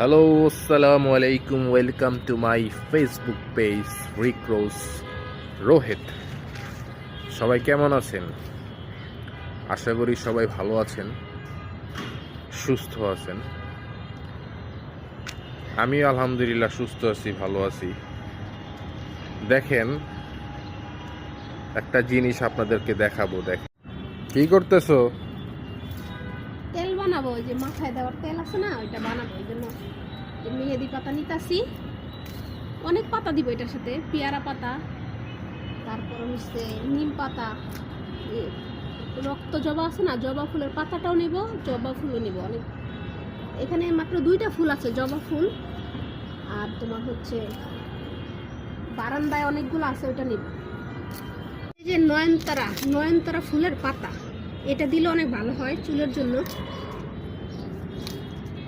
Hello, আসসালামু আলাইকুম। Welcome to my Facebook page রিক্রোস রোহিত। সবাই কেমন আছেন? আশা করি সবাই ভালো আছেন, সুস্থ আছেন। আমি আলহামদুলিল্লাহ সুস্থ আছি, ভালো আছি। দেখেন, একটা জিনিস আপনাদেরকে দেখাবো। দেখেন, কি করতেছো? তেল বানাবো। ওই যে মাথায় দেওয়ার তেল আছে না, ওইটা বানাবো। ওই জন্য মেহেদি পাতা নিতাছি। অনেক পাতা দিব এটার সাথে, পেয়ারা পাতা, তারপর হচ্ছে নিম পাতা, এ, রক্ত জবা আছে না, জবা ফুলের পাতাটাও নিব, জবা ফুলও নিব অনেক। এখানে মাত্র 2টা ফুল আছে, জবা ফুল আর তোমার হচ্ছে বারান্দায় অনেকগুলো আছে, ওইটা নিব। এই যে নয়নতারা ফুলের পাতা, এটা দিলে অনেক ভালো হয় চুলের জন্য।